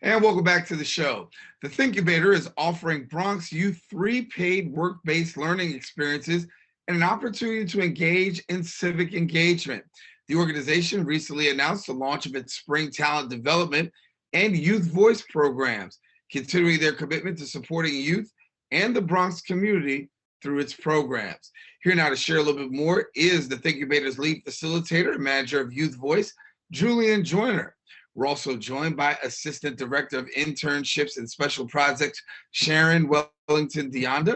And welcome back to the show. The Thinkubator is offering Bronx youth 3 paid work-based learning experiences and an opportunity to engage in civic engagement. The organization recently announced the launch of its spring talent development and youth voice programs, continuing their commitment to supporting youth and the Bronx community through its programs. Here now to share a little bit more is the Thinkubator's lead facilitator and manager of Youth Voice, Julian Joyner. We're also joined by Assistant Director of Internships and Special Projects, Sharone, Wellington-DeAnda,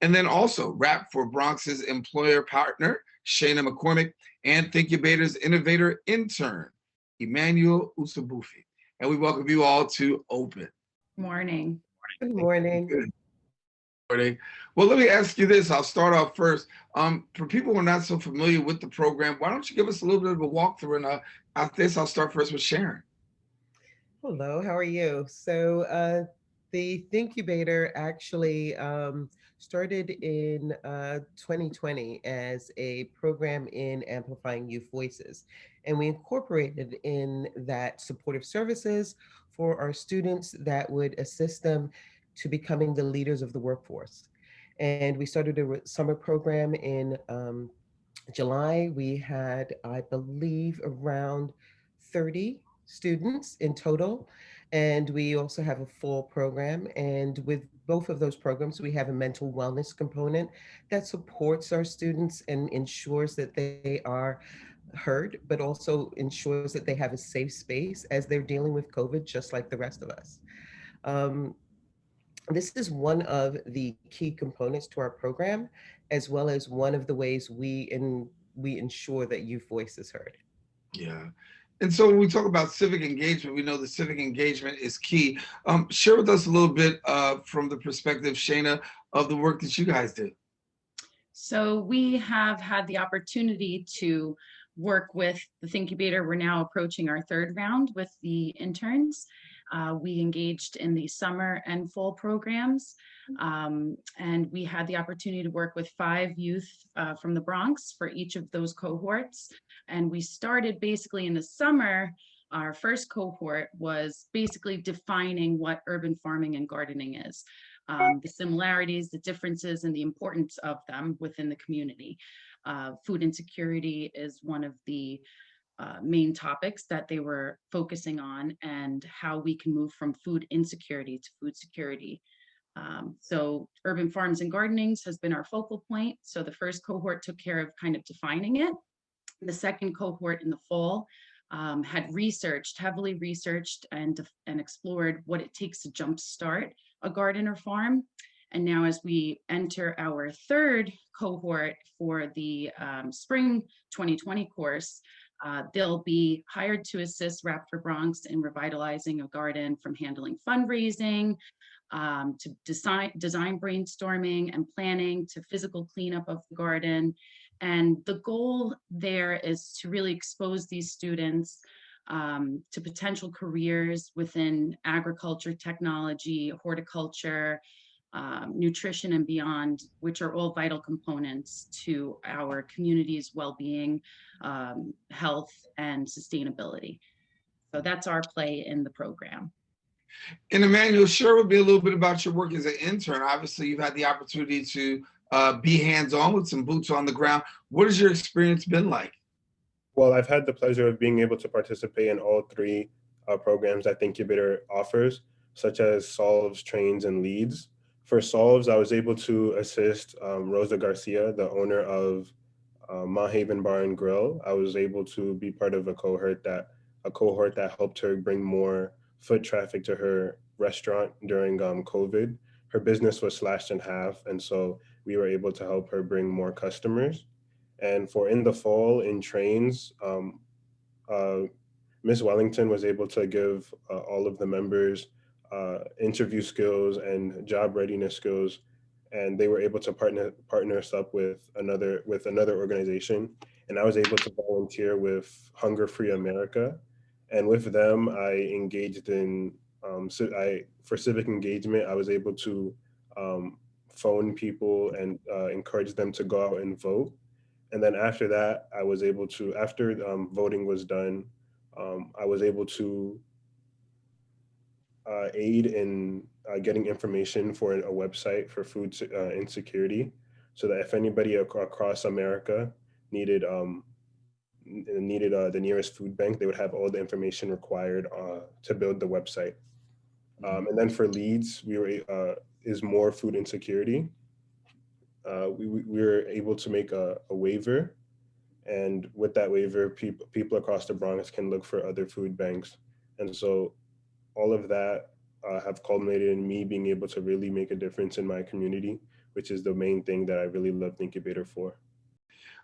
and then also rap for Bronx's employer partner, Shana McCormick, and Thinkubator's Innovator Intern, Emmanuel Uzobuife. And we welcome you all to Open. Morning. Good morning. Good morning. Well, let me ask you this. I'll start off first. For people who are not so familiar with the program, why don't you give us a little bit of a walkthrough? And after this, I'll start first with Sharone. Hello, how are you? So the Thinkubator actually started in 2020 as a program in amplifying youth voices. And we incorporated in that supportive services for our students that would assist them to becoming the leaders of the workforce. And we started a summer program in July. We had, I believe, around 30 students in total. And we also have a full program. And with both of those programs, we have a mental wellness component that supports our students and ensures that they are heard, but also ensures that they have a safe space as they're dealing with COVID, just like the rest of us. This is one of the key components to our program, as well as one of the ways we ensure that youth voice is heard. Yeah. And so when we talk about civic engagement, we know that civic engagement is key. Share with us a little bit from the perspective, Shana, of the work that you guys did. So we have had the opportunity to work with the Thinkubator. We're now approaching our third round with the interns. We engaged in the summer and fall programs, and we had the opportunity to work with 5 youth from the Bronx for each of those cohorts. And we started basically in the summer. Our first cohort was basically defining what urban farming and gardening is, the similarities, the differences, and the importance of them within the community. Food insecurity is one of the main topics that they were focusing on, and how we can move from food insecurity to food security. So urban farms and gardenings has been our focal point. So the first cohort took care of kind of defining it. The second cohort in the fall had heavily researched and explored what it takes to jumpstart a garden or farm. And now as we enter our third cohort for the spring 2020 course, they'll be hired to assist Rap for Bronx in revitalizing a garden, from handling fundraising to design brainstorming and planning to physical cleanup of the garden. And the goal there is to really expose these students to potential careers within agriculture, technology, horticulture, nutrition, and beyond, which are all vital components to our community's well-being, health, and sustainability. So that's our play in the program. And Emmanuel, share with me a little bit about your work as an intern. Obviously, you've had the opportunity to be hands-on with some boots on the ground. What has your experience been like? Well, I've had the pleasure of being able to participate in all 3 programs that Thinkubator offers, such as Solves, Trains, and Leads. For Solves, I was able to assist Rosa Garcia, the owner of Haven Bar and Grill. I was able to be part of a cohort that helped her bring more foot traffic to her restaurant during COVID. Her business was slashed in half, and so we were able to help her bring more customers. And for in the fall in Trains, Miss Wellington was able to give all of the members interview skills and job readiness skills, and they were able to partner us up with another organization. And I was able to volunteer with Hunger Free America, and with them I engaged in for civic engagement. I was able to phone people and encourage them to go out and vote. And then after that, I was able to, after voting was done, I was able to aid in getting information for a website for food insecurity, so that if anybody across America needed the nearest food bank, they would have all the information required to build the website. And then for leads, is more food insecurity. We were able to make a waiver, and with that waiver, people across the Bronx can look for other food banks. And so all of that have culminated in me being able to really make a difference in my community, which is the main thing that I really love Thinkubator for.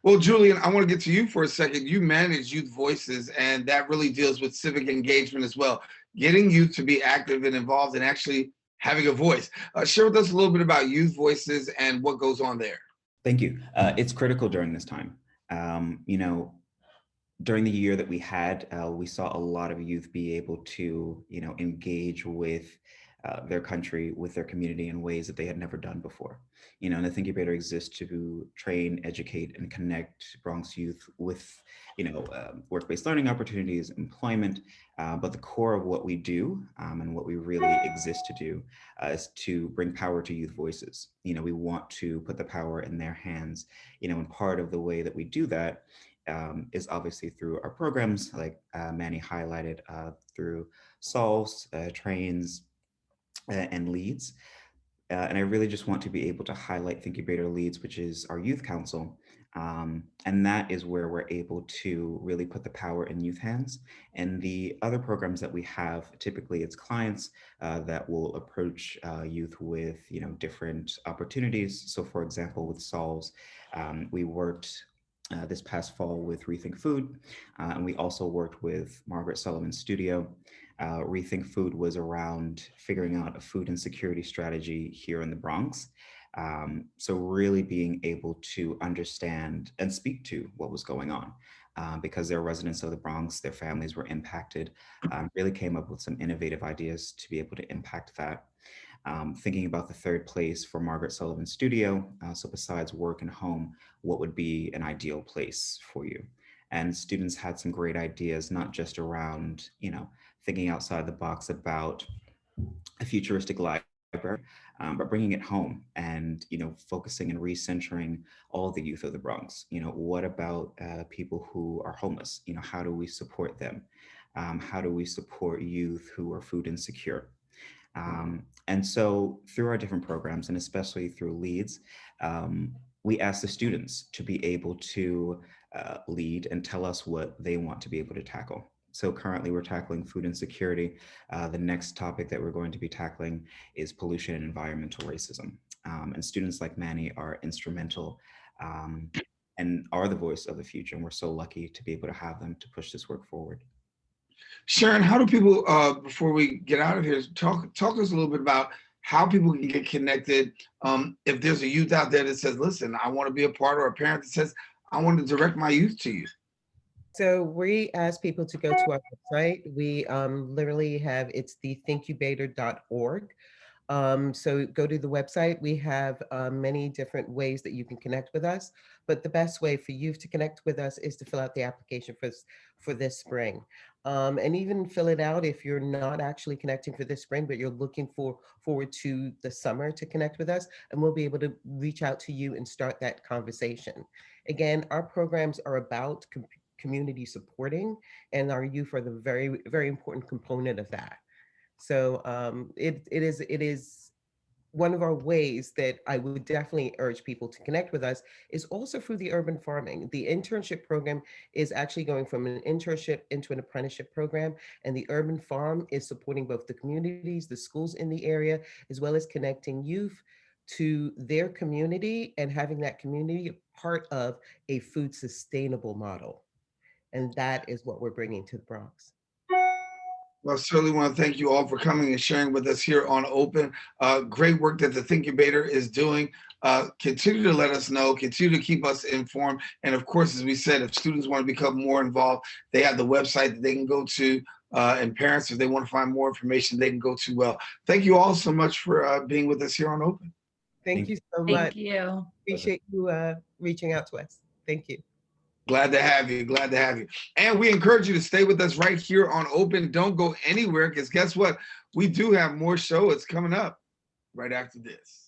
Well, Julian, I want to get to you for a second. You manage Youth Voices, and that really deals with civic engagement as well, getting youth to be active and involved and actually having a voice. Share with us a little bit about Youth Voices and what goes on there. Thank you. It's critical during this time. During the year that we had, we saw a lot of youth be able to, engage with their country, with their community in ways that they had never done before. And the Thinkubator exists to train, educate, and connect Bronx youth with, work-based learning opportunities, employment. But the core of what we do and what we really exist to do is to bring power to youth voices. We want to put the power in their hands, and part of the way that we do that is obviously through our programs, like Manny highlighted, through solves, trains, and leads. And I really just want to be able to highlight Thinkubator Leads, which is our youth council. And that is where we're able to really put the power in youth hands. And the other programs that we have, typically it's clients that will approach youth with, different opportunities. So for example, with Solves, we worked this past fall with Rethink Food, and we also worked with Margaret Sullivan's studio. Rethink Food was around figuring out a food insecurity strategy here in the Bronx. So really being able to understand and speak to what was going on, because they're residents of the Bronx, their families were impacted, really came up with some innovative ideas to be able to impact that. Thinking about the third place for Margaret Sullivan's studio. So besides work and home, what would be an ideal place for you? And students had some great ideas, not just around, thinking outside the box about a futuristic library, but bringing it home and, focusing and recentering all the youth of the Bronx. What about people who are homeless? How do we support them? How do we support youth who are food insecure? And so through our different programs, and especially through Leads, we ask the students to be able to lead and tell us what they want to be able to tackle. So currently we're tackling food insecurity. The next topic that we're going to be tackling is pollution and environmental racism. And students like Manny are instrumental and are the voice of the future. And we're so lucky to be able to have them to push this work forward. Sharon, how do people, before we get out of here, talk to us a little bit about how people can get connected. If there's a youth out there that says, listen, I want to be a part, or a parent that says, I want to direct my youth to you. So we ask people to go to our website. We literally have, it's the thinkubator.org. So go to the website. We have many different ways that you can connect with us, but the best way for youth to connect with us is to fill out the application for this spring. And even fill it out if you're not actually connecting for this spring, but you're looking forward to the summer to connect with us, and we'll be able to reach out to you and start that conversation. Again, our programs are about community supporting, and our youth are the very, very important component of that. So it is one of our ways that I would definitely urge people to connect with us is also through the urban farming. The internship program is actually going from an internship into an apprenticeship program, and the urban farm is supporting both the communities, the schools in the area, as well as connecting youth to their community and having that community part of a food sustainable model. And that is what we're bringing to the Bronx. Well, I certainly want to thank you all for coming and sharing with us here on Open. Great work that the Thinkubator is doing. Continue to let us know, continue to keep us informed. And of course, as we said, if students want to become more involved, they have the website that they can go to, and parents, if they want to find more information, they can go to. Well, thank you all so much for being with us here on Open. Thank you so much. Thank you. Appreciate you reaching out to us. Thank you. Glad to have you. Glad to have you. And we encourage you to stay with us right here on Open. Don't go anywhere, because guess what? we do have more shows coming up right after this.